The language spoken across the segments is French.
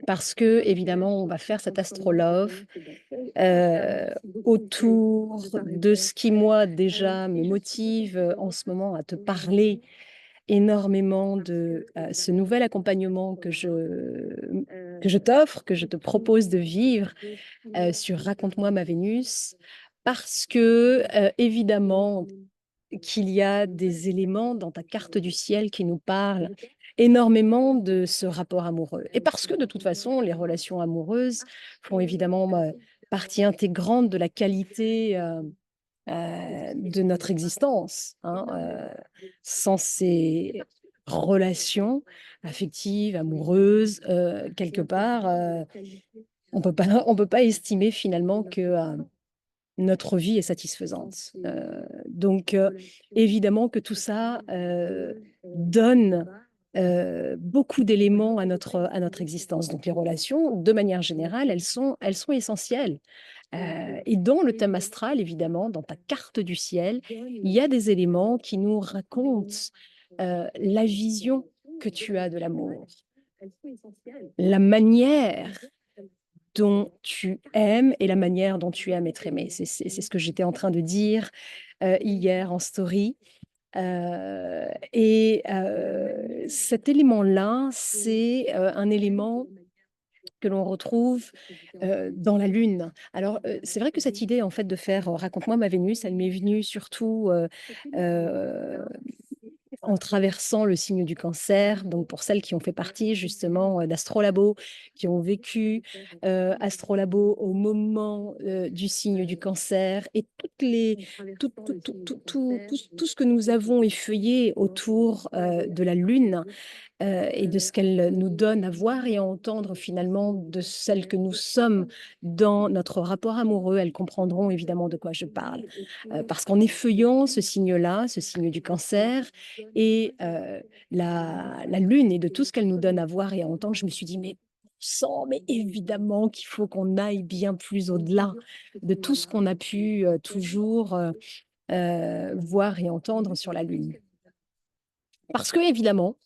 parce que évidemment, on va faire cet astrologue euh, autour de ce qui, moi, déjà me motive en ce moment à te parler énormément de ce nouvel accompagnement que je t'offre, que je te propose de vivre sur Raconte-moi ma Vénus, parce que, évidemment, qu'il y a des éléments dans ta carte du ciel qui nous parlent énormément de ce rapport amoureux. Et parce que de toute façon, les relations amoureuses font évidemment partie intégrante de la qualité de notre existence, hein. Sans ces relations affectives, amoureuses, quelque part, on peut pas estimer finalement que notre vie est satisfaisante. Donc, évidemment que tout ça donne beaucoup d'éléments à notre existence. Donc, les relations, de manière générale, elles sont essentielles. Et dans le thème astral, évidemment, dans ta carte du ciel, il y a des éléments qui nous racontent la vision que tu as de l'amour, la manière dont tu aimes et la manière dont tu aimes être aimé. C'est ce que j'étais en train de dire hier en story. Cet élément-là, c'est un élément que l'on retrouve dans la Lune. Alors, c'est vrai que cette idée, en fait, de faire Raconte-moi ma Vénus, elle m'est venue surtout euh, en traversant le signe du cancer, donc pour celles qui ont fait partie justement d'Astrolabo, qui ont vécu Astrolabo au moment du signe du cancer, et tout ce que nous avons effeuillé autour de la Lune, et de ce qu'elle nous donne à voir et à entendre finalement de celle que nous sommes dans notre rapport amoureux, elles comprendront évidemment de quoi je parle. Parce qu'en effeuillant ce signe-là, ce signe du cancer, et la Lune et de tout ce qu'elle nous donne à voir et à entendre, je me suis dit, mais sang, mais évidemment qu'il faut qu'on aille bien plus au-delà de tout ce qu'on a pu toujours voir et entendre sur la Lune. Parce que, évidemment,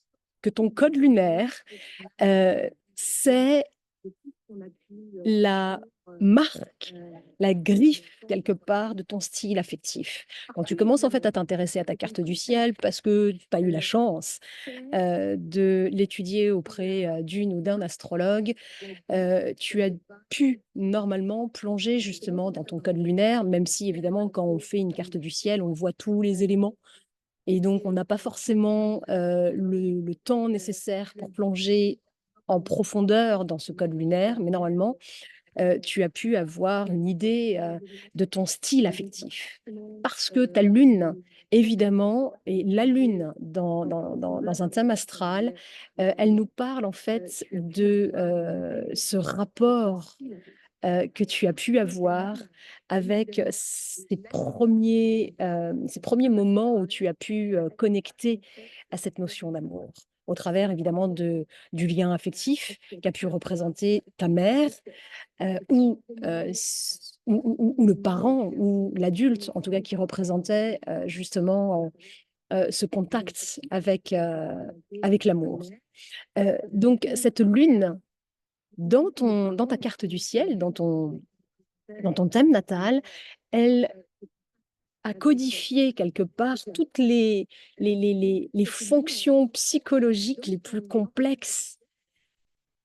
que ton code lunaire, c'est la marque, la griffe quelque part de ton style affectif. Quand tu commences en fait à t'intéresser à ta carte du ciel parce que tu as eu la chance de l'étudier auprès d'une ou d'un astrologue, tu as pu normalement plonger justement dans ton code lunaire, même si évidemment quand on fait une carte du ciel, on voit tous les éléments. Et donc, on n'a pas forcément le temps nécessaire pour plonger en profondeur dans ce code lunaire, mais normalement, tu as pu avoir une idée de ton style affectif. Parce que ta lune, évidemment, et la lune dans un thème astral, elle nous parle en fait de ce rapport que tu as pu avoir avec ces premiers moments où tu as pu connecter à cette notion d'amour, au travers évidemment du lien affectif qu'a pu représenter ta mère ou le parent ou l'adulte, en tout cas qui représentait justement ce contact avec l'amour. Donc cette lune dans ta carte du ciel, dans ton thème natal, elle a codifié quelque part toutes les fonctions psychologiques les plus complexes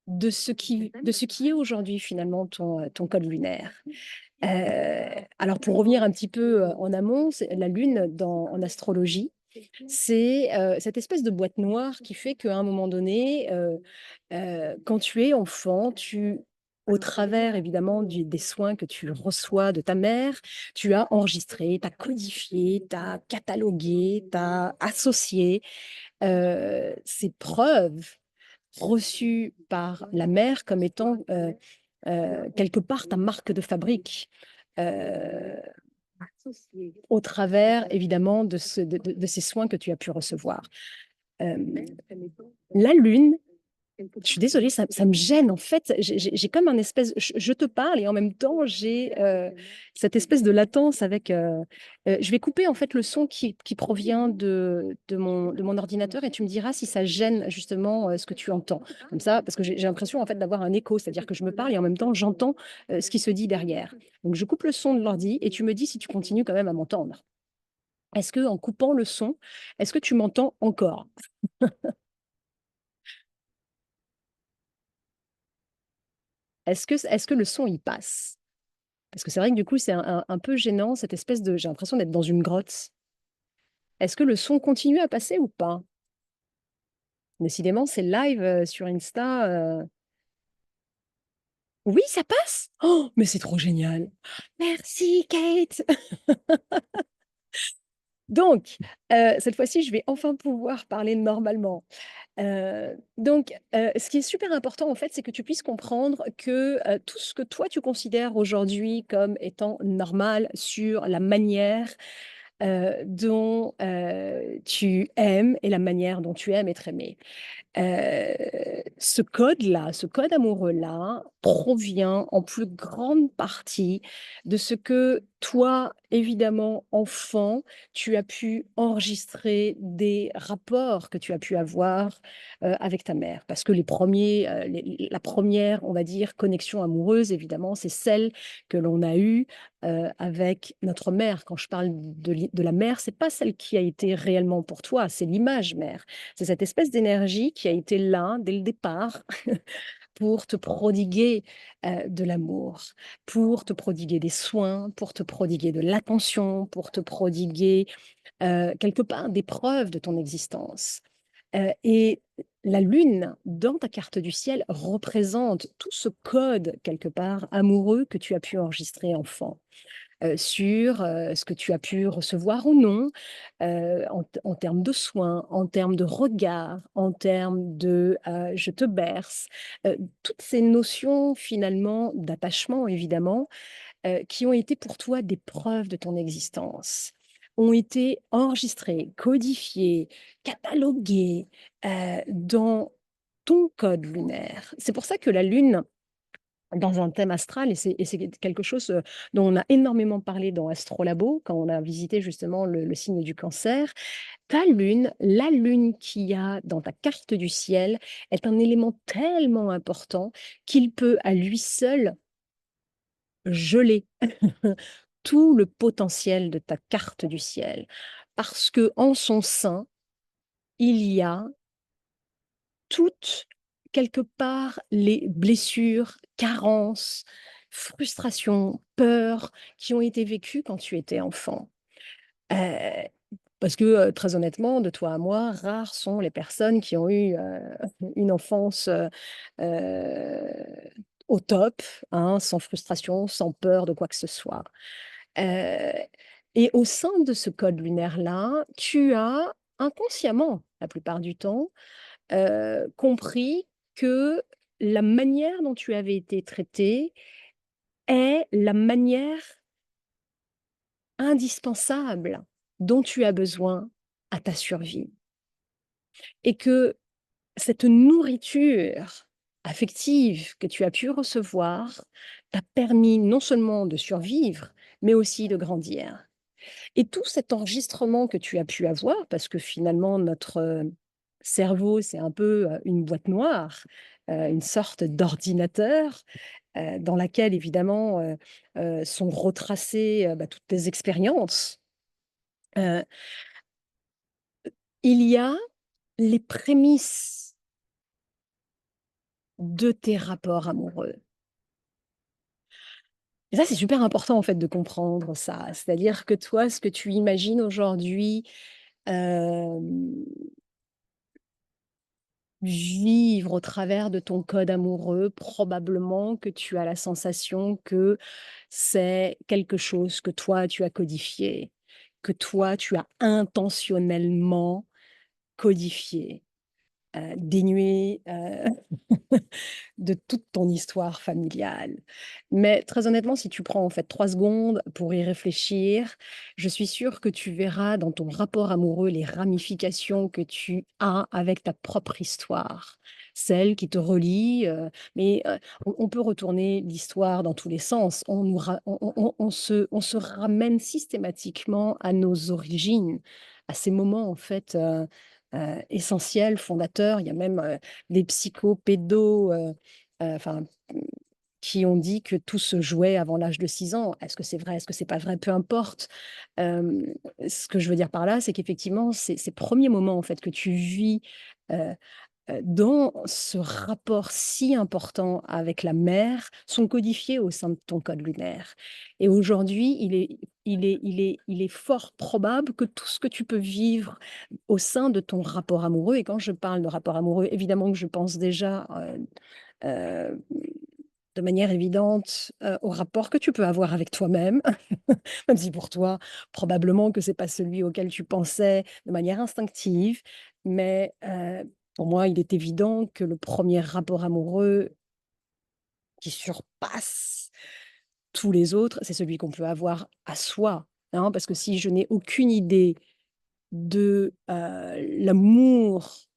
de ce qui est aujourd'hui finalement ton code lunaire. Alors pour revenir un petit peu en amont, la Lune en astrologie, c'est cette espèce de boîte noire qui fait qu'à un moment donné, quand tu es enfant, au travers évidemment des soins que tu reçois de ta mère, tu as enregistré, tu as codifié, tu as catalogué, tu as associé ces preuves reçues par la mère comme étant quelque part ta marque de fabrique. euh, Au travers évidemment de ces soins que tu as pu recevoir. Euh, la Lune Je suis désolée, ça me gêne. En fait, j'ai comme un espèce, je te parle et en même temps, j'ai cette espèce de latence avec. Je vais couper en fait le son qui provient de mon ordinateur et tu me diras si ça gêne justement ce que tu entends. Comme ça, parce que j'ai l'impression en fait d'avoir un écho, c'est-à-dire que je me parle et en même temps, j'entends ce qui se dit derrière. Donc, je coupe le son de l'ordi et tu me dis si tu continues quand même à m'entendre. Est-ce que en coupant le son, est-ce que tu m'entends encore? Est-ce que le son y passe? Parce que c'est vrai que du coup, c'est un peu gênant, cette espèce de j'ai l'impression d'être dans une grotte. Est-ce que le son continue à passer ou pas? Décidément, c'est live, sur Insta, oui, ça passe? Oh, mais c'est trop génial! Merci Kate! Donc, cette fois-ci, je vais enfin pouvoir parler normalement. Ce qui est super important, en fait, c'est que tu puisses comprendre que, tout ce que toi, tu considères aujourd'hui comme étant normal sur la manière dont tu aimes et la manière dont tu aimes être aimé. Ce code-là, ce code amoureux-là, provient en plus grande partie de ce que toi, évidemment, enfant, tu as pu enregistrer des rapports que tu as pu avoir avec ta mère. Parce que la première, on va dire, connexion amoureuse, évidemment, c'est celle que l'on a eue avec notre mère. Quand je parle de la mère, c'est pas celle qui a été réellement pour toi, c'est l'image mère. C'est cette espèce d'énergie qui a été là dès le départ pour te prodiguer de l'amour, pour te prodiguer des soins, pour te prodiguer de l'attention, pour te prodiguer quelque part des preuves de ton existence. Et la lune, dans ta carte du ciel, représente tout ce code, quelque part, amoureux que tu as pu enregistrer enfant sur ce que tu as pu recevoir ou non, en termes de soins, en termes de regard, en termes de je te berce, toutes ces notions finalement d'attachement évidemment, qui ont été pour toi des preuves de ton existence, ont été enregistrées, codifiées, cataloguées dans ton code lunaire. C'est pour ça que la lune dans un thème astral et c'est quelque chose, dont on a énormément parlé dans Astrolabo, quand on a visité justement le signe du Cancer. Ta lune, la lune qu'il y a dans ta carte du ciel est un élément tellement important qu'il peut à lui seul geler tout le potentiel de ta carte du ciel. Parce que en son sein, il y a toutes, quelque part, les blessures, carences, frustrations, peurs qui ont été vécues quand tu étais enfant. Heu, Parce que, très honnêtement, de toi à moi, rares sont les personnes qui ont eu, une enfance, heu, au top, hein, sans frustration, sans peur de quoi que ce soit. Heu et au sein de ce code lunaire-là, tu as inconsciemment, la plupart du temps, compris que la manière dont tu avais été traité est la manière indispensable dont tu as besoin à ta survie et que cette nourriture affective que tu as pu recevoir t'a permis non seulement de survivre, mais aussi de grandir. Et tout cet enregistrement que tu as pu avoir, parce que finalement notre, cerveau, c'est un peu, une boîte noire, une sorte d'ordinateur, dans laquelle évidemment, sont retracées, toutes tes expériences. Heu, il y a les prémices de tes rapports amoureux. Et ça, c'est super important en fait de comprendre ça. C'est-à-dire que toi, ce que tu imagines aujourd'hui, hem vivre au travers de ton code amoureux, probablement que tu as la sensation que c'est quelque chose que toi tu as codifié, que toi tu as intentionnellement codifié, dénué, de toute ton histoire familiale. Mais très honnêtement, si tu prends en fait 3 secondes pour y réfléchir, je suis sûre que tu verras dans ton rapport amoureux les ramifications que tu as avec ta propre histoire. Celle qui te relie, on peut retourner l'histoire dans tous les sens. On nous ra on se ramène systématiquement à nos origines, à ces moments en fait, essentiels, fondateurs. Il y a même, des psychopédos, enfin, mmh, qui ont dit que tout se jouait avant l'âge de 6 ans. Est-ce que c'est vrai? Est-ce que c'est pas vrai? Peu importe. Hem, Ce que je veux dire par là, c'est qu'effectivement, ces premiers moments, en fait, que tu vis, heu dans ce rapport si important avec la mer, sont codifiés au sein de ton code lunaire. Et aujourd'hui, il est fort probable que tout ce que tu peux vivre au sein de ton rapport amoureux, et quand je parle de rapport amoureux, évidemment que je pense déjà, heu, de manière évidente, au rapport que tu peux avoir avec toi-même, même si pour toi, probablement que c'est pas celui auquel tu pensais de manière instinctive. Mais, pour moi, il est évident que le premier rapport amoureux qui surpasse tous les autres, c'est celui qu'on peut avoir à soi, hein. Parce que si je n'ai aucune idée de, l'amour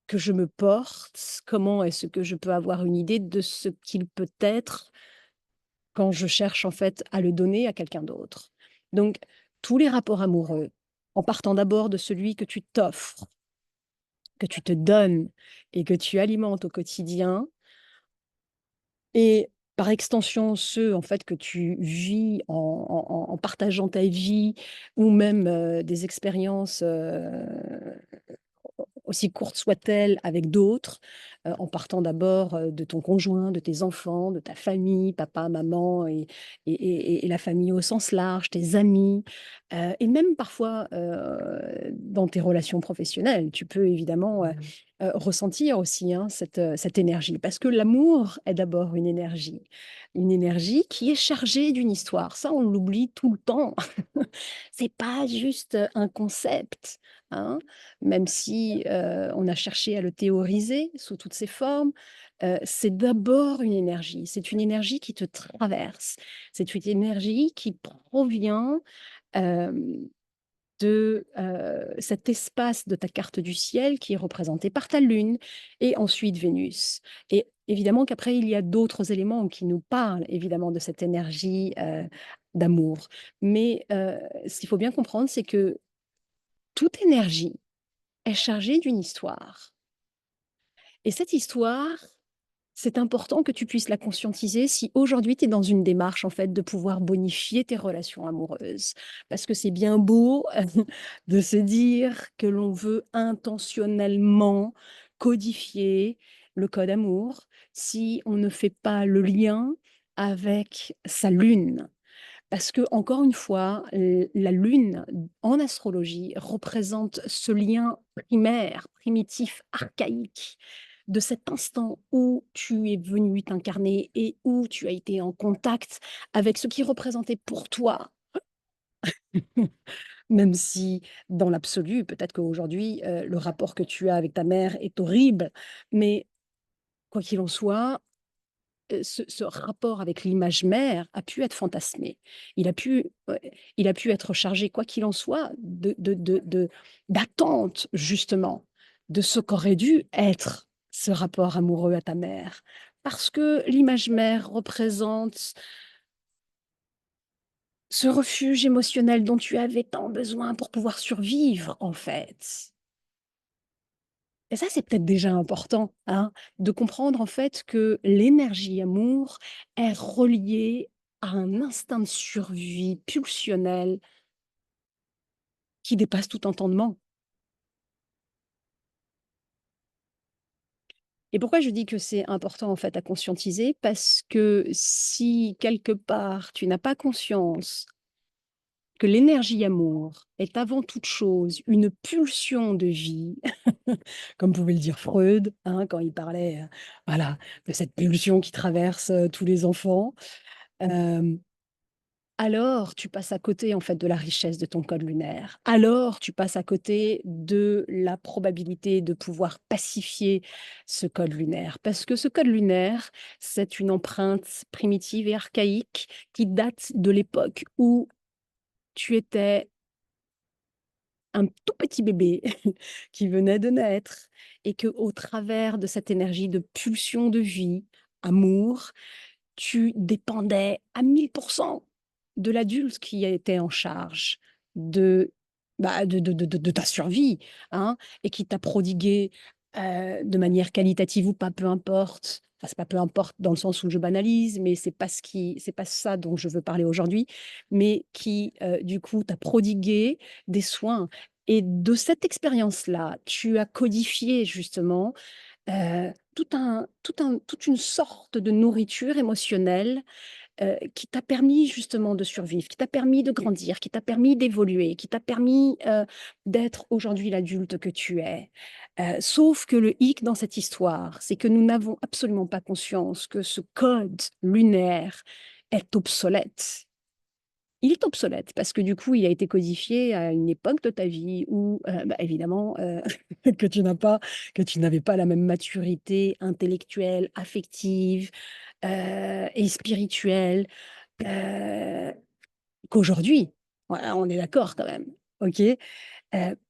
que je me porte, comment est-ce que je peux avoir une idée de ce qu'il peut être quand je cherche en fait à le donner à quelqu'un d'autre? Donc tous les rapports amoureux, en partant d'abord de celui que tu t'offres, que tu te donnes et que tu alimentes au quotidien, et par extension ceux en fait que tu vis en partageant ta vie, ou même, des expériences, aussi courtes soient-elles, avec d'autres, en partant d'abord, de ton conjoint, de tes enfants, de ta famille, papa, maman, et la famille au sens large, tes amis, et même parfois, dans tes relations professionnelles. Tu peux évidemment, ressentir aussi, hein, cette énergie. Parce que l'amour est d'abord une énergie qui est chargée d'une histoire. Ça, on l'oublie tout le temps. C'est pas juste, un concept, hein, même si, on a cherché à le théoriser sous toutes ses formes. C'est d'abord une énergie. C'est une énergie qui te traverse. C'est une énergie qui provient, hem, de, cet espace de ta carte du ciel qui est représenté par ta lune, et ensuite Vénus. Et évidemment qu'après il y a d'autres éléments qui nous parlent évidemment de cette énergie, d'amour. Mais, ce qu'il faut bien comprendre, c'est que toute énergie est chargée d'une histoire, et cette histoire, c'est important que tu puisses la conscientiser si aujourd'hui tu es dans une démarche en fait de pouvoir bonifier tes relations amoureuses. Parce que c'est bien beau de se dire que l'on veut intentionnellement codifier le code amour, si on ne fait pas le lien avec sa lune. Parce que encore une fois, la lune en astrologie représente ce lien primaire, primitif, archaïque, de cet instant où tu es venu t'incarner et où tu as été en contact avec ce qui représentait pour toi, même si dans l'absolu, peut-être qu'aujourd'hui, le rapport que tu as avec ta mère est horrible, mais quoi qu'il en soit, ce rapport avec l'image mère a pu être fantasmé. Il a pu, il a pu être chargé, quoi qu'il en soit, d'attente justement, de ce qu'aurait dû être ce rapport amoureux à ta mère. Parce que l'image mère représente ce refuge émotionnel dont tu avais tant besoin pour pouvoir survivre, en fait. Et ça, c'est peut-être déjà important, hein, de comprendre en fait que l'énergie amour est reliée à un instinct de survie pulsionnel qui dépasse tout entendement. Et pourquoi je dis que c'est important en fait à conscientiser? Parce que si quelque part tu n'as pas conscience que l'énergie amour est avant toute chose une pulsion de vie, comme pouvait le dire Freud, hein, quand il parlait, voilà, de cette pulsion qui traverse, tous les enfants. Hem, alors tu passes à côté, en fait, de la richesse de ton code lunaire. Alors tu passes à côté de la probabilité de pouvoir pacifier ce code lunaire. Parce que ce code lunaire, c'est une empreinte primitive et archaïque qui date de l'époque où tu étais un tout petit bébé qui venait de naître et que, au travers de cette énergie de pulsion de vie, amour, tu dépendais à 1000% de l'adulte qui était en charge de, bah, de ta survie, hein, et qui t'a prodigué, de manière qualitative ou pas, peu importe. Enfin, c'est pas peu importe dans le sens où je banalise, mais c'est pas ça dont je veux parler aujourd'hui, mais qui, du coup, t'a prodigué des soins et de cette expérience-là, tu as codifié justement, toute une sorte de nourriture émotionnelle, qui t'a permis justement de survivre, qui t'a permis de grandir, qui t'a permis d'évoluer, qui t'a permis, d'être aujourd'hui l'adulte que tu es. Sauf que le hic dans cette histoire, c'est que nous n'avons absolument pas conscience que ce code lunaire est obsolète. Il est obsolète parce que du coup, il a été codifié à une époque de ta vie où, bah, évidemment, que tu n'avais pas la même maturité intellectuelle, affective, et spirituelle, heu, qu'aujourd'hui. Voilà, on est d'accord quand même, OK?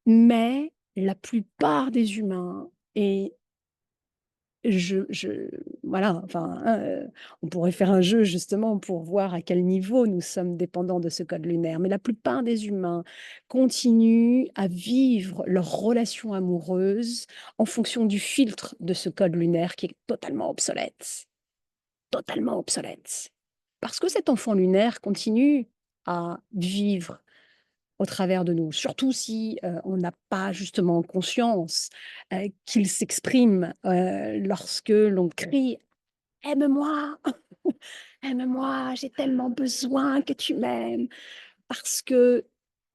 Mais la plupart des humains et je voilà, enfin, hein, on pourrait faire un jeu justement pour voir à quel niveau nous sommes dépendants de ce code lunaire, mais la plupart des humains continuent à vivre leur relation amoureuse en fonction du filtre de ce code lunaire qui est totalement obsolète. Totalement obsolète. Parce que cet enfant lunaire continue à vivre au travers de nous, surtout si, on n'a pas justement conscience, qu'il s'exprime, lorsque l'on crie: «Aime-moi, aime-moi, j'ai tellement besoin que tu m'aimes, parce que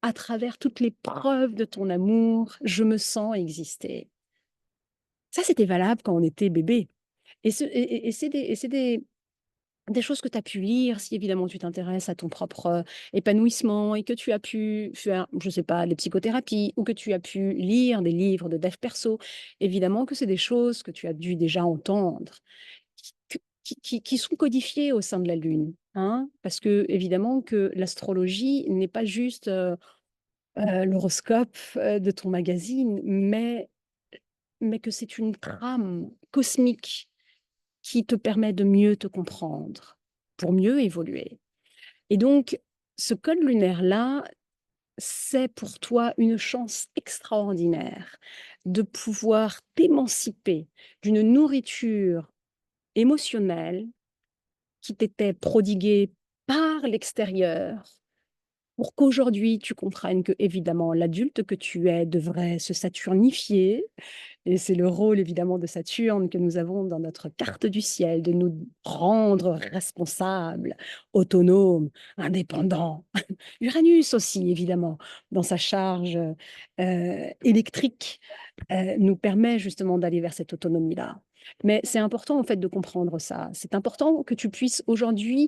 à travers toutes les preuves de ton amour, je me sens exister». Ça, c'était valable quand on était bébé et c'est des choses que tu as pu lire, si évidemment tu t'intéresses à ton propre, épanouissement et que tu as pu faire, je sais pas, des psychothérapies ou que tu as pu lire des livres de dev perso. Évidemment que c'est des choses que tu as dû déjà entendre, qui sont codifiées au sein de la Lune, hein. Parce que évidemment que l'astrologie n'est pas juste, l'horoscope, de ton magazine, mais que c'est une trame cosmique qui te permet de mieux te comprendre, pour mieux évoluer. Et donc, ce code lunaire-là, c'est pour toi une chance extraordinaire de pouvoir t'émanciper d'une nourriture émotionnelle qui t'était prodiguée par l'extérieur pour qu'aujourd'hui tu comprennes que, évidemment, l'adulte que tu es devrait se saturnifier. Et c'est le rôle évidemment de Saturne que nous avons dans notre carte du ciel, de nous rendre responsables, autonomes, indépendants. Uranus aussi, évidemment, dans sa charge, électrique, nous permet justement d'aller vers cette autonomie-là. Mais c'est important en fait de comprendre ça. C'est important que tu puisses aujourd'hui,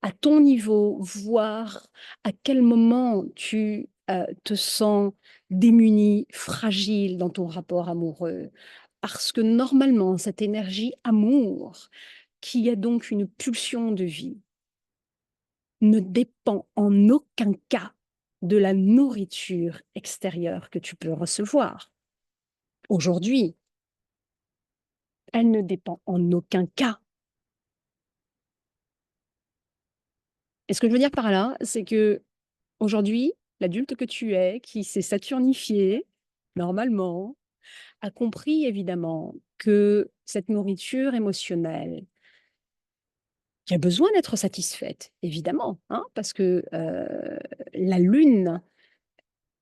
à ton niveau, voir à quel moment tu, te sens démuni, fragile dans ton rapport amoureux. Parce que normalement, cette énergie amour, qui est donc une pulsion de vie, ne dépend en aucun cas de la nourriture extérieure que tu peux recevoir. Aujourd'hui, elle ne dépend en aucun cas. Et ce que je veux dire par là, c'est que aujourd'hui, l'adulte que tu es, qui s'est saturnifié, normalement, a compris évidemment que cette nourriture émotionnelle, qui a besoin d'être satisfaite, évidemment, hein, parce que, la lune,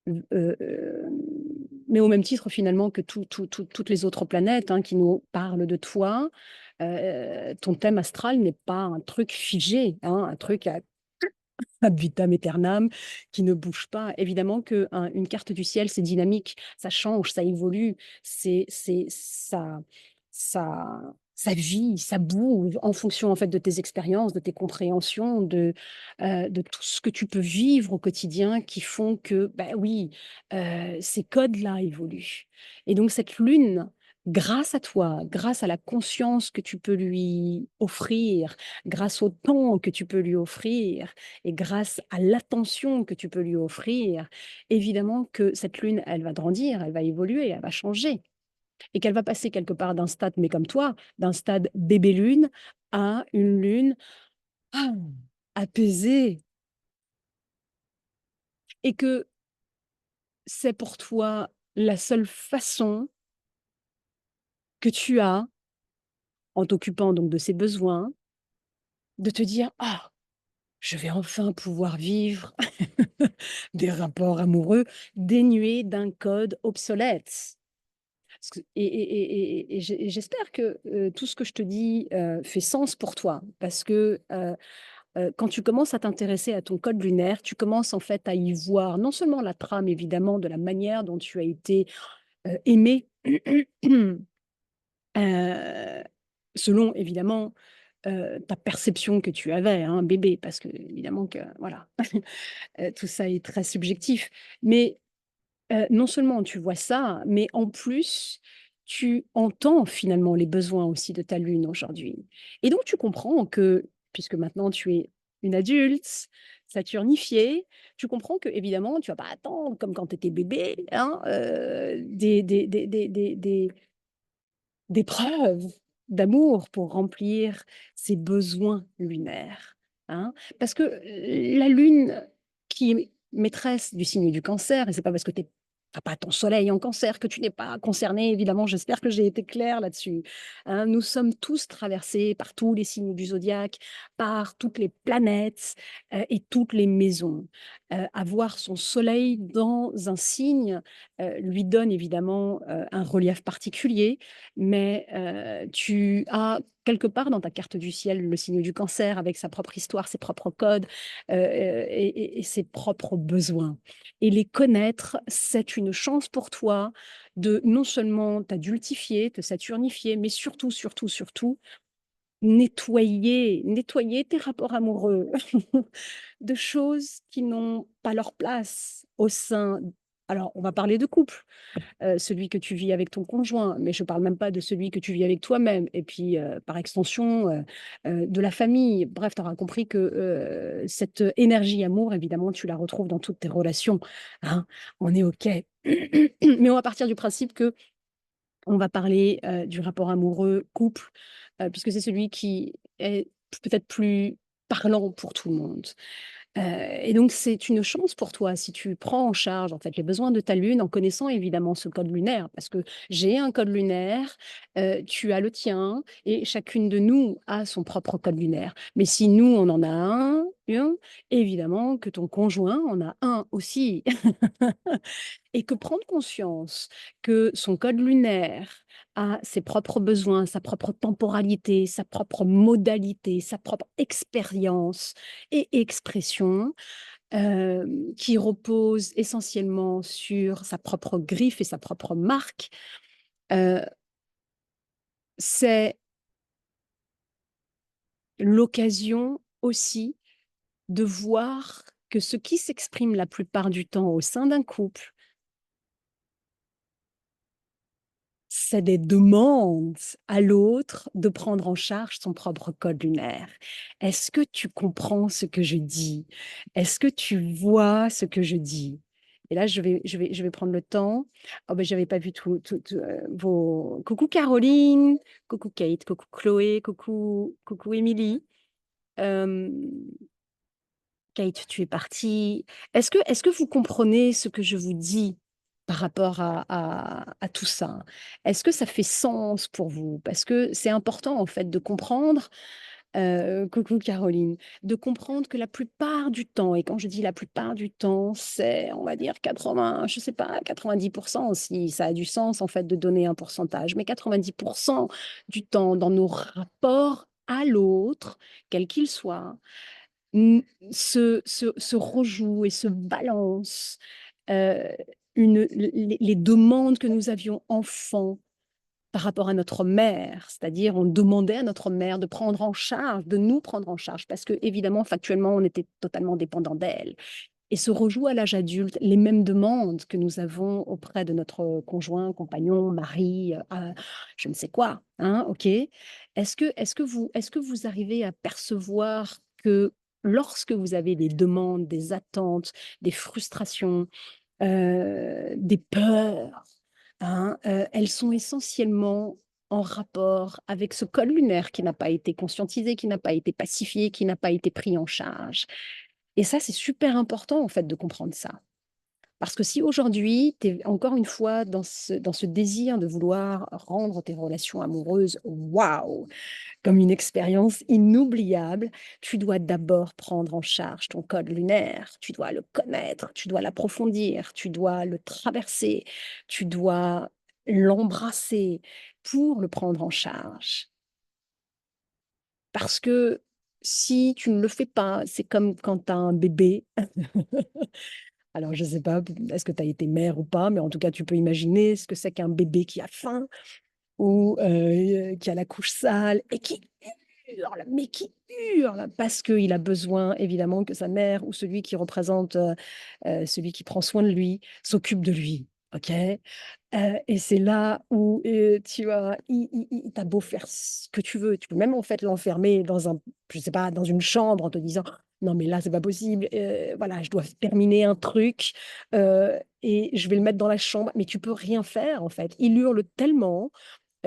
mais au même titre finalement que toutes les autres planètes, hein, qui nous parlent de toi, ton thème astral n'est pas un truc figé, hein, un truc à ad vitam aeternam qui ne bouge pas. Évidemment qu'une carte du ciel, c'est dynamique, ça change, ça évolue, c'est ça ça vit, ça bouge en fonction en fait de tes expériences, de tes compréhensions, de tout ce que tu peux vivre au quotidien qui font que, bah oui, ces codes-là évoluent. Et donc cette lune, grâce à toi, grâce à la conscience que tu peux lui offrir, grâce au temps que tu peux lui offrir et grâce à l'attention que tu peux lui offrir, évidemment que cette lune, elle va grandir, elle va évoluer, elle va changer et qu'elle va passer quelque part d'un stade, mais comme toi, d'un stade bébé lune à une lune ah, apaisée et que c'est pour toi la seule façon que tu as, en t'occupant donc de ses besoins, de te dire ah, je vais enfin pouvoir vivre des rapports amoureux dénués d'un code obsolète. Et j'espère que tout ce que je te dis fait sens pour toi, parce que quand tu commences à t'intéresser à ton code lunaire, tu commences en fait à y voir non seulement la trame évidemment de la manière dont tu as été aimé, selon évidemment ta perception que tu avais, hein, bébé, parce que évidemment que voilà, tout ça est très subjectif. Mais non seulement tu vois ça, mais en plus, tu entends finalement les besoins aussi de ta lune aujourd'hui. Et donc tu comprends que, puisque maintenant tu es une adulte, saturnifiée, tu comprends que évidemment tu vas pas attendre comme quand tu étais bébé, hein, des preuves d'amour pour remplir ses besoins lunaires, hein. Parce que la lune qui est maîtresse du signe du cancer, et c'est pas parce que tu pas ton soleil en cancer que tu n'es pas concerné, évidemment, j'espère que j'ai été claire là-dessus, hein. Nous sommes tous traversés par tous les signes du zodiaque, par toutes les planètes, et toutes les maisons. Avoir son soleil dans un signe, lui donne évidemment, un relief particulier, mais tu as quelque part dans ta carte du ciel le signe du cancer avec sa propre histoire, ses propres codes et ses propres besoins. Et les connaître, c'est une chance pour toi de non seulement t'adultifier, te saturnifier, mais surtout, surtout, surtout, nettoyer tes rapports amoureux de choses qui n'ont pas leur place au sein. Alors, on va parler de couple, celui que tu vis avec ton conjoint, mais je ne parle même pas de celui que tu vis avec toi-même et puis, par extension, de la famille. Bref, tu auras compris que, cette énergie amour, évidemment, tu la retrouves dans toutes tes relations, hein. On est OK. Mais on va partir du principe que on va parler, du rapport amoureux couple, puisque c'est celui qui est peut-être plus parlant pour tout le monde. Et donc c'est une chance pour toi si tu prends en charge, en fait, les besoins de ta lune en connaissant évidemment ce code lunaire. Parce que j'ai un code lunaire, tu as le tien et chacune de nous a son propre code lunaire. Mais si nous, on en a un, évidemment que ton conjoint en a un aussi. Et que prendre conscience que son code lunaire a ses propres besoins, sa propre temporalité, sa propre modalité, sa propre expérience et expression, qui repose essentiellement sur sa propre griffe et sa propre marque, heu, c'est l'occasion aussi de voir que ce qui s'exprime la plupart du temps au sein d'un couple, c'est des demandes à l'autre de prendre en charge son propre code lunaire. Est-ce que tu comprends ce que je dis? Est-ce que tu vois ce que je dis? Et là, je vais prendre le temps. Oh ben, j'avais pas vu vos coucou Caroline, coucou Kate, coucou Chloé, coucou Émilie. Hem, Kate, tu es partie. Est-ce que vous comprenez ce que je vous dis par rapport à tout ça? Est-ce que ça fait sens pour vous? Parce que c'est important, en fait, de comprendre, coucou Caroline, de comprendre que la plupart du temps, et quand je dis la plupart du temps, c'est, on va dire 80, je sais pas, 90 si ça a du sens, en fait, de donner un pourcentage, mais 90 du temps dans nos rapports à l'autre, quel qu'il soit, Mmh, se rejoue et se balance, heu, les demandes que nous avions enfants par rapport à notre mère, c'est-à-dire on demandait à notre mère de prendre en charge, de nous prendre en charge, parce que évidemment, factuellement, on était totalement dépendant d'elle. Et se rejoue à l'âge adulte les mêmes demandes que nous avons auprès de notre conjoint, compagnon, mari, je ne sais quoi, hein, OK? Est-ce que vous arrivez à percevoir que lorsque vous avez des demandes, des attentes, des frustrations, des peurs, hein, elles sont essentiellement en rapport avec ce code lunaire qui n'a pas été conscientisé, qui n'a pas été pacifié, qui n'a pas été pris en charge. Et ça, c'est super important, en fait, de comprendre ça. Parce que si aujourd'hui, tu es encore une fois dans ce désir de vouloir rendre tes relations amoureuses, waouh, comme une expérience inoubliable, tu dois d'abord prendre en charge ton code lunaire. Tu dois le connaître, tu dois l'approfondir, tu dois le traverser, tu dois l'embrasser pour le prendre en charge. Parce que si tu ne le fais pas, c'est comme quand tu as un bébé. Alors, je ne sais pas, est-ce que tu as été mère ou pas, mais en tout cas, tu peux imaginer ce que c'est qu'un bébé qui a faim ou qui a la couche sale et qui hurle, mais qui hurle parce qu'il a besoin évidemment que sa mère ou celui qui représente, celui qui prend soin de lui, s'occupe de lui, OK? Et c'est là où, tu vois, i tu beau faire ce que tu peux même en fait l'enfermer dans un je sais pas, dans une chambre en te disant: «Non mais là c'est pas possible, voilà, je dois terminer un truc, et je vais le mettre dans la chambre», mais tu peux rien faire en fait. Il hurle tellement,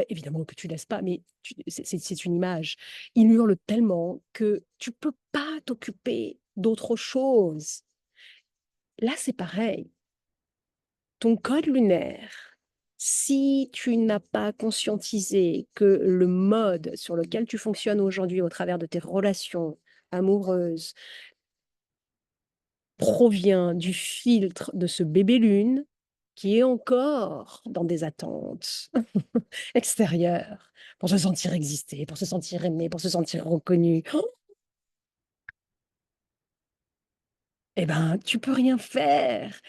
évidemment que tu laisses pas, mais tu c'est une image. Il hurle tellement que tu peux pas t'occuper d'autre chose. Là, c'est pareil. Ton code lunaire, si tu n'as pas conscientisé que le mode sur lequel tu fonctionnes aujourd'hui au travers de tes relations amoureuses provient du filtre de ce bébé lune qui est encore dans des attentes extérieures pour se sentir exister, pour se sentir aimé, pour se sentir reconnu, eh ben, tu peux rien faire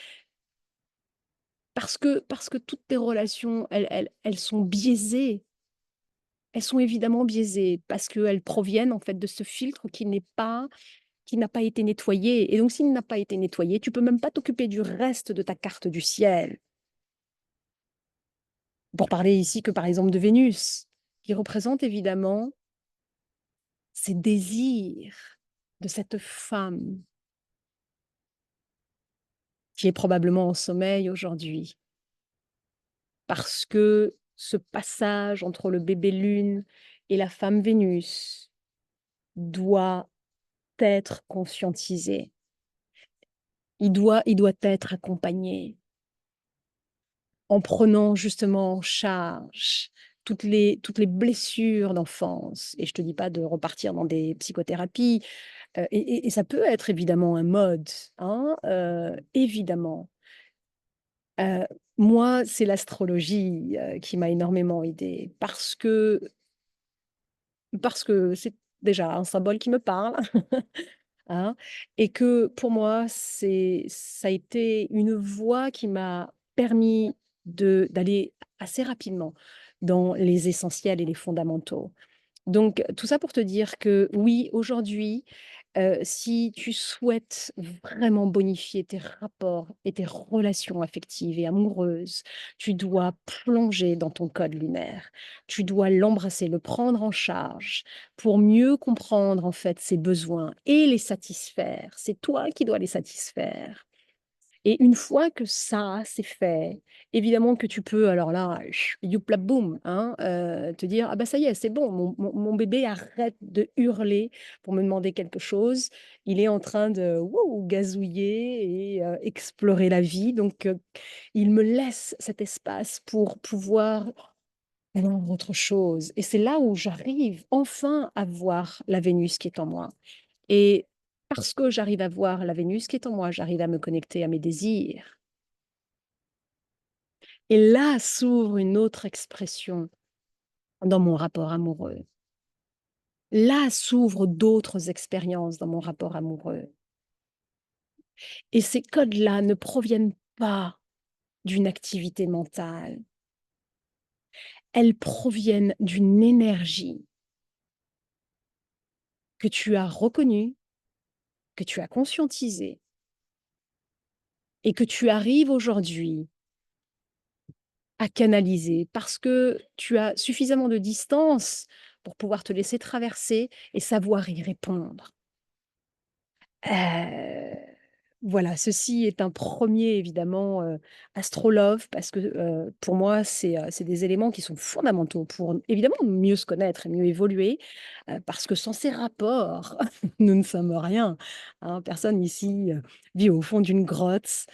parce que toutes tes relations, elles sont biaisées. Elles sont évidemment biaisées parce qu'elles proviennent en fait de ce filtre qui n'a pas été nettoyé et donc s'il n'a pas été nettoyé, tu peux même pas t'occuper du reste de ta carte du ciel. Pour parler ici que par exemple de Vénus, qui représente évidemment ces désirs de cette femme qui est probablement en sommeil aujourd'hui. Parce que ce passage entre le bébé lune et la femme Vénus doit être conscientisé. Il doit être accompagné en prenant justement en charge toutes les blessures d'enfance et je te dis pas de repartir dans des psychothérapies, et ça peut être évidemment un mode, hein, évidemment. Heu, Moi, c'est l'astrologie, qui m'a énormément aidée parce que c'est déjà un symbole qui me parle. Hein? Et que pour moi, ça a été une voie qui m'a permis d'aller assez rapidement dans les essentiels et les fondamentaux. Donc tout ça pour te dire que oui, aujourd'hui, si tu souhaites vraiment bonifier tes rapports et tes relations affectives et amoureuses, tu dois plonger dans ton code lunaire. Tu dois l'embrasser, le prendre en charge pour mieux comprendre en fait ses besoins et les satisfaire. C'est toi qui dois les satisfaire. Et une fois que ça, c'est fait, évidemment que tu peux alors là, youpla boum, hein, te dire: «Ah bah, ça y est, c'est bon, mon bébé arrête de hurler pour me demander quelque chose. Il est en train de, wouh, gazouiller et explorer la vie donc il me laisse cet espace pour pouvoir voir autre chose» et c'est là où j'arrive enfin à voir la Vénus qui est en moi et parce que j'arrive à voir la Vénus qui est en moi, j'arrive à me connecter à mes désirs. Et là s'ouvre une autre expression dans mon rapport amoureux. Là s'ouvrent d'autres expériences dans mon rapport amoureux. Et ces codes-là ne proviennent pas d'une activité mentale. elles proviennent d'une énergie que tu as reconnue, que tu as conscientisée et que tu arrives aujourd'hui à canaliser parce que tu as suffisamment de distance pour pouvoir te laisser traverser et savoir y répondre. Heu, voilà, ceci est un premier évidemment, astrolove parce que, pour moi, c'est des éléments qui sont fondamentaux pour évidemment mieux se connaître et mieux évoluer, parce que sans ces rapports, nous ne sommes rien, hein. Personne ici, vit au fond d'une grotte,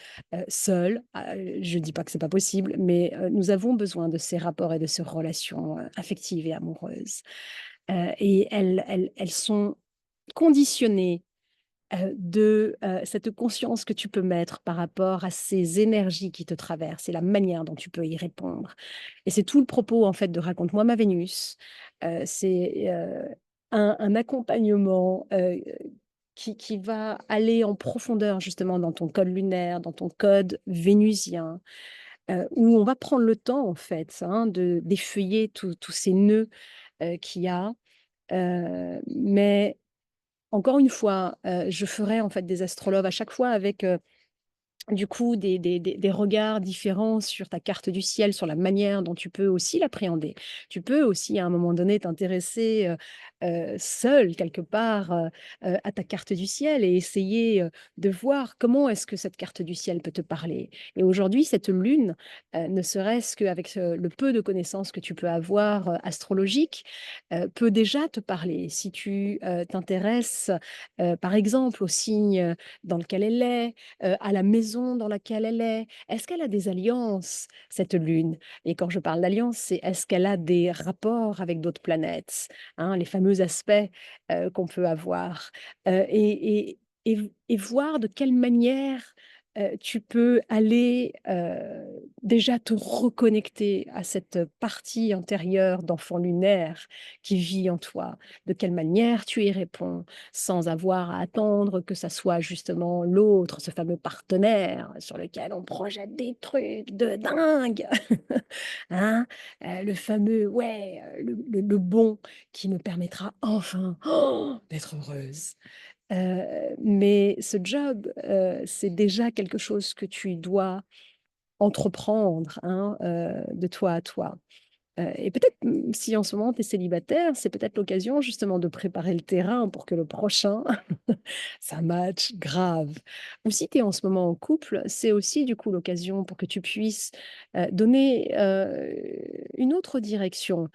seul. Je dis pas que c'est pas possible, mais, nous avons besoin de ces rapports et de ces relations, affectives et amoureuses, et elles sont conditionnées de, cette conscience que tu peux mettre par rapport à ces énergies qui te traversent et la manière dont tu peux y répondre. Et c'est tout le propos, en fait, de Raconte-moi ma Vénus. C'est, un accompagnement, qui va aller en profondeur justement dans ton code lunaire, dans ton code vénusien, où on va prendre le temps, en fait, hein, de d'effeuiller tous ces nœuds, qu'il y a, mais encore une fois, je ferai en fait des astrologues à chaque fois avec, du coup, des regards différents sur ta carte du ciel, sur la manière dont tu peux aussi l'appréhender. Tu peux aussi, à un moment donné, t'intéresser, seul quelque part, à ta carte du ciel et essayer, de voir comment est-ce que cette carte du ciel peut te parler. Et aujourd'hui, cette lune, ne serait-ce qu'avec, le peu de connaissances que tu peux avoir, astrologiques, peut déjà te parler. Si tu, t'intéresses, par exemple, au signe, dans lequel elle est, à la maison dans laquelle elle est. Est-ce qu'elle a des alliances, cette lune? Et quand je parle d'alliance, c'est est-ce qu'elle a des rapports avec d'autres planètes? Hein, les fameux aspects, qu'on peut avoir, et voir de quelle manière, tu peux aller, déjà te reconnecter à cette partie intérieure d'enfant lunaire qui vit en toi. De quelle manière tu y réponds? Sans avoir à attendre que ça soit justement l'autre, ce fameux partenaire sur lequel on projette des trucs de dingue, hein? Le fameux ouais, le bon qui me permettra enfin d'être heureuse. Mais ce job, c'est déjà quelque chose que tu dois entreprendre, hein, de toi à toi. Et peut-être, si en ce moment tu es célibataire, c'est peut-être l'occasion justement de préparer le terrain pour que le prochain, ça matche grave. Ou si tu es en ce moment en couple, c'est aussi du coup l'occasion pour que tu puisses, donner, une autre direction,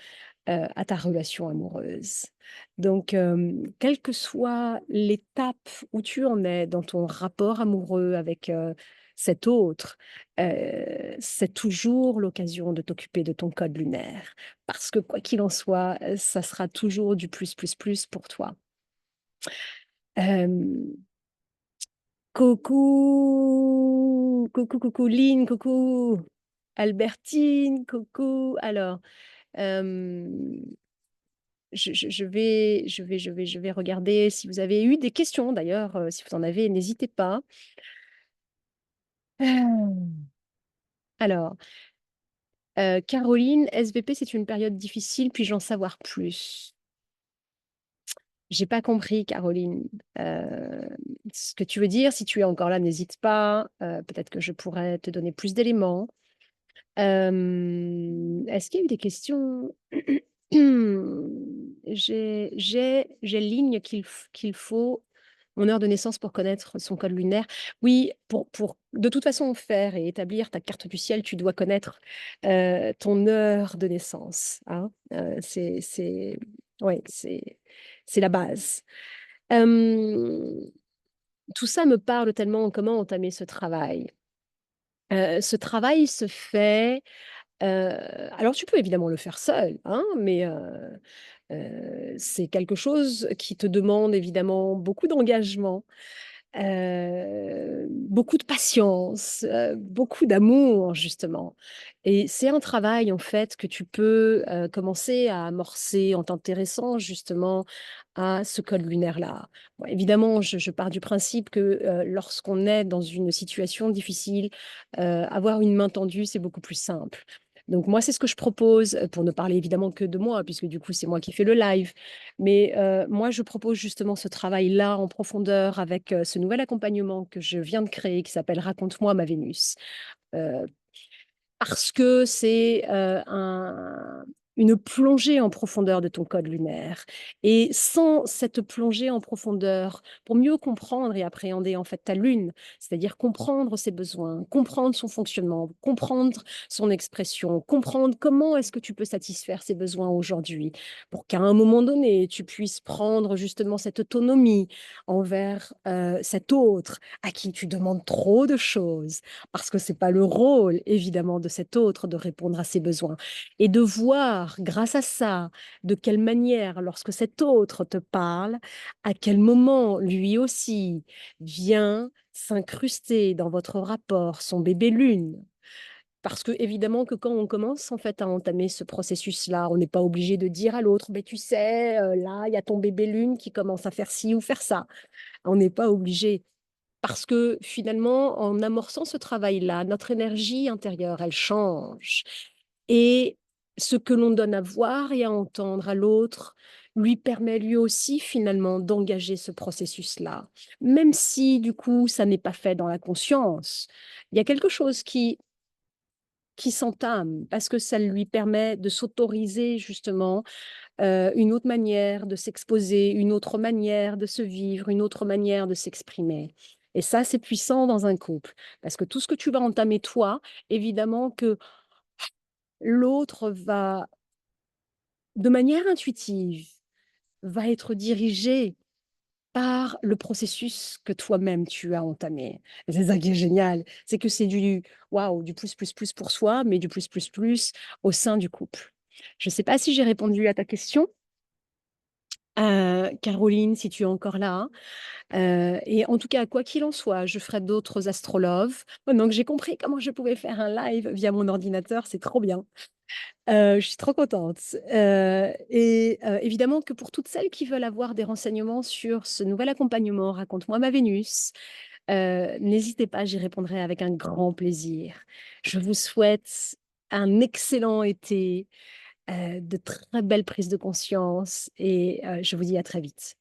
à ta relation amoureuse. Donc, quelle que soit l'étape où tu en es dans ton rapport amoureux avec, cet autre, c'est toujours l'occasion de t'occuper de ton code lunaire. Parce que quoi qu'il en soit, ça sera toujours du plus, plus, plus pour toi. Hem, coucou, coucou, coucou Lynn, coucou Albertine, coucou. Alors, hem je vais regarder si vous avez eu des questions d'ailleurs, si vous en avez, n'hésitez pas. Hem, alors, Caroline, SVP, c'est une période difficile, puis-je en savoir plus? J'ai pas compris Caroline, ce que tu veux dire. Si tu es encore là, n'hésite pas, peut-être que je pourrais te donner plus d'éléments. Est-ce qu'il y a eu des questions? J'ai ligne qu'il faut mon heure de naissance pour connaître son code lunaire. Oui, pour de toute façon faire et établir ta carte du ciel, tu dois connaître, ton heure de naissance, hein. C'est ouais, c'est la base. Hem, tout ça me parle tellement, comment entamer ce travail? Ce travail se fait, alors tu peux évidemment le faire seul, hein, mais c'est quelque chose qui te demande évidemment beaucoup d'engagement, beaucoup de patience, beaucoup d'amour justement, et c'est un travail en fait que tu peux, commencer à amorcer en t'intéressant justement à ce code lunaire-là. Bon évidemment, je pars du principe que, lorsqu'on est dans une situation difficile, avoir une main tendue, c'est beaucoup plus simple. Donc moi, c'est ce que je propose, pour ne parler évidemment que de moi, puisque du coup, c'est moi qui fais le live. Mais moi, je propose justement ce travail-là en profondeur avec ce nouvel accompagnement que je viens de créer qui s'appelle Raconte-moi ma Vénus. Euh, Parce que c'est une plongée en profondeur de ton code lunaire. Et sans cette plongée en profondeur, pour mieux comprendre et appréhender en fait ta lune, c'est-à-dire comprendre ses besoins, comprendre son fonctionnement, comprendre son expression, comprendre comment est-ce que tu peux satisfaire ses besoins aujourd'hui, pour qu'à un moment donné, tu puisses prendre justement cette autonomie envers cet autre à qui tu demandes trop de choses parce que c'est pas le rôle, évidemment, de cet autre de répondre à ses besoins. Et de voir, grâce à ça, de quelle manière, lorsque cet autre te parle, à quel moment lui aussi vient s'incruster dans votre rapport, son bébé lune. Parce que évidemment que quand on commence en fait à entamer ce processus-là, on n'est pas obligé de dire à l'autre, ben tu sais, là, il y a ton bébé lune qui commence à faire ci ou faire ça. On n'est pas obligé. Parce que finalement, en amorçant ce travail-là, notre énergie intérieure, elle change. Et ce que l'on donne à voir et à entendre à l'autre lui permet lui aussi finalement d'engager ce processus-là. Même si du coup, ça n'est pas fait dans la conscience, il y a quelque chose qui s'entame parce que ça lui permet de s'autoriser justement une autre manière de s'exposer, une autre manière de se vivre, une autre manière de s'exprimer. Et ça, c'est puissant dans un couple, parce que tout ce que tu vas entamer toi, évidemment que l'autre va, de manière intuitive, va être dirigé par le processus que toi-même tu as entamé. Et c'est ça qui est génial, c'est que c'est du waouh, du plus plus plus pour soi, mais du plus plus plus au sein du couple. Je ne sais pas si j'ai répondu à ta question. Caroline, si tu es encore là. Et en tout cas, quoi qu'il en soit, je ferai d'autres astrologues. Maintenant que j'ai compris comment je pouvais faire un live via mon ordinateur, c'est trop bien. Je suis trop contente. Et évidemment que pour toutes celles qui veulent avoir des renseignements sur ce nouvel accompagnement, Raconte-moi ma Vénus, n'hésitez pas, j'y répondrai avec un grand plaisir. Je vous souhaite un excellent été, de très belles prises de conscience et je vous dis à très vite.